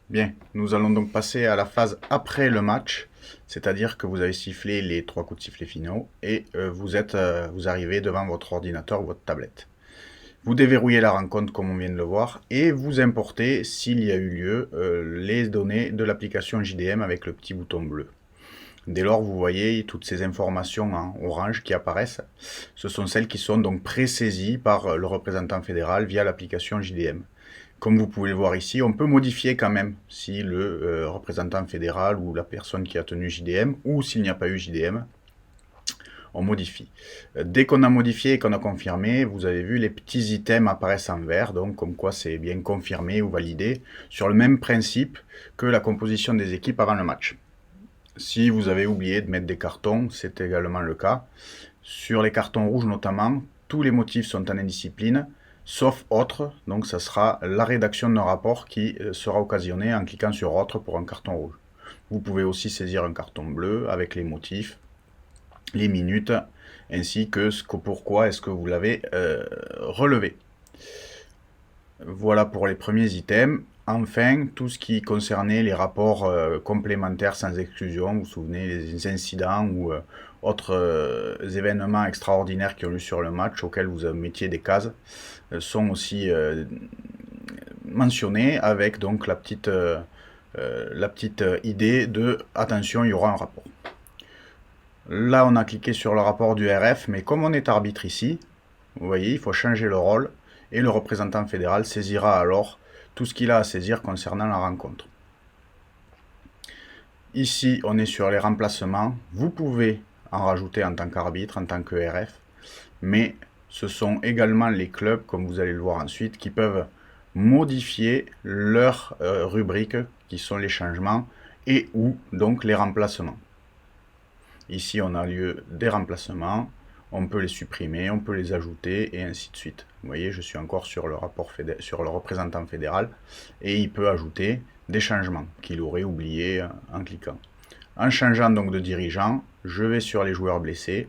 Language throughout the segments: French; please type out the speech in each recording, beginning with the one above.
Bien, nous allons donc passer à la phase après le match, c'est-à-dire que vous avez sifflé les 3 coups de sifflet finaux et vous arrivez devant votre ordinateur ou votre tablette. Vous déverrouillez la rencontre comme on vient de le voir et vous importez, s'il y a eu lieu, les données de l'application JDM avec le petit bouton bleu. Dès lors, vous voyez toutes ces informations en orange qui apparaissent. Ce sont celles qui sont donc pré-saisies par le représentant fédéral via l'application JDM. Comme vous pouvez le voir ici, on peut modifier quand même si le représentant fédéral ou la personne qui a tenu JDM, ou s'il n'y a pas eu JDM, on modifie. Dès qu'on a modifié et qu'on a confirmé, vous avez vu les petits items apparaissent en vert, donc comme quoi c'est bien confirmé ou validé, sur le même principe que la composition des équipes avant le match. Si vous avez oublié de mettre des cartons, c'est également le cas. Sur les cartons rouges notamment, tous les motifs sont en indiscipline, sauf autre, donc ça sera la rédaction d'un rapport qui sera occasionnée en cliquant sur autre pour un carton rouge. Vous pouvez aussi saisir un carton bleu avec les motifs, les minutes, ainsi que pourquoi est-ce que vous l'avez relevé. Voilà pour les premiers items. Enfin, tout ce qui concernait les rapports complémentaires sans exclusion, vous vous souvenez, les incidents ou autres événements extraordinaires qui ont eu sur le match auxquels vous mettiez des cases, sont aussi mentionnés avec donc la petite idée de attention, il y aura un rapport. Là, on a cliqué sur le rapport du RF, mais comme on est arbitre ici, vous voyez, il faut changer le rôle et le représentant fédéral saisira alors tout ce qu'il a à saisir concernant la rencontre. Ici, on est sur les remplacements. Vous pouvez en rajouter en tant qu'arbitre, en tant que RF, mais ce sont également les clubs, comme vous allez le voir ensuite, qui peuvent modifier leur rubrique, qui sont les changements, et ou donc les remplacements. Ici, on a lieu des remplacements. On peut les supprimer, on peut les ajouter, et ainsi de suite. Vous voyez, je suis encore sur le représentant fédéral, et il peut ajouter des changements qu'il aurait oublié en cliquant. En changeant donc de dirigeant, je vais sur les joueurs blessés,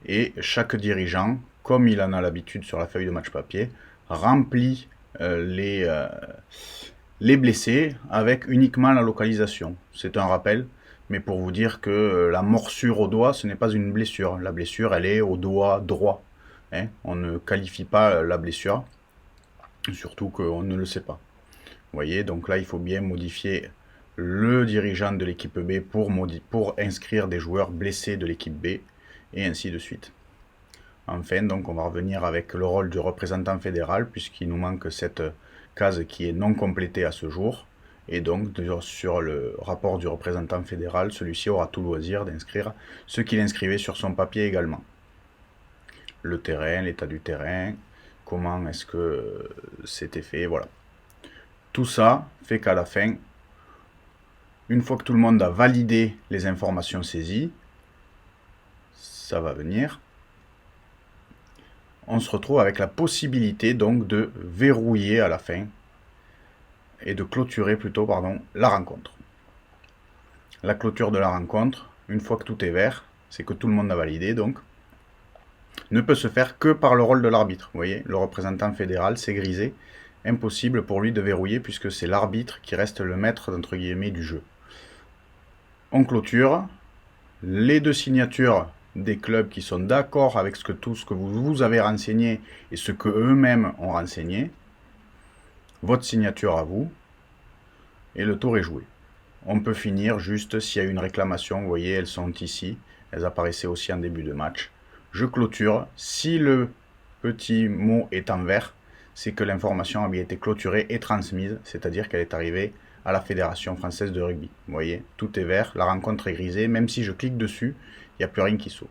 et chaque dirigeant, comme il en a l'habitude sur la feuille de match papier, remplit les blessés avec uniquement la localisation. C'est un rappel, mais pour vous dire que la morsure au doigt, ce n'est pas une blessure. La blessure, elle est au doigt droit. Hein, on ne qualifie pas la blessure, surtout qu'on ne le sait pas. Vous voyez, donc là, il faut bien modifier le dirigeant de l'équipe B pour inscrire des joueurs blessés de l'équipe B, et ainsi de suite. Enfin, donc on va revenir avec le rôle du représentant fédéral, puisqu'il nous manque cette case qui est non complétée à ce jour. Et donc, sur le rapport du représentant fédéral, celui-ci aura tout loisir d'inscrire ce qu'il inscrivait sur son papier également. Le terrain, l'état du terrain, comment est-ce que c'était fait, voilà. Tout ça fait qu'à la fin, une fois que tout le monde a validé les informations saisies, ça va venir, on se retrouve avec la possibilité donc de verrouiller à la fin, et de clôturer plutôt, pardon, la rencontre. La clôture de la rencontre, une fois que tout est vert, c'est que tout le monde a validé donc, ne peut se faire que par le rôle de l'arbitre. Vous voyez, le représentant fédéral, c'est grisé, impossible pour lui de verrouiller puisque c'est l'arbitre qui reste le maître entre guillemets du jeu. On clôture, les deux signatures des clubs qui sont d'accord avec tout ce que vous avez renseigné et ce que eux-mêmes ont renseigné, votre signature à vous, et le tour est joué. On peut finir juste s'il y a une réclamation, vous voyez, elles sont ici, elles apparaissaient aussi en début de match. Je clôture, si le petit mot est en vert, c'est que l'information a bien été clôturée et transmise, c'est-à-dire qu'elle est arrivée à la Fédération Française de Rugby. Vous voyez, tout est vert, la rencontre est grisée, même si je clique dessus, il n'y a plus rien qui s'ouvre.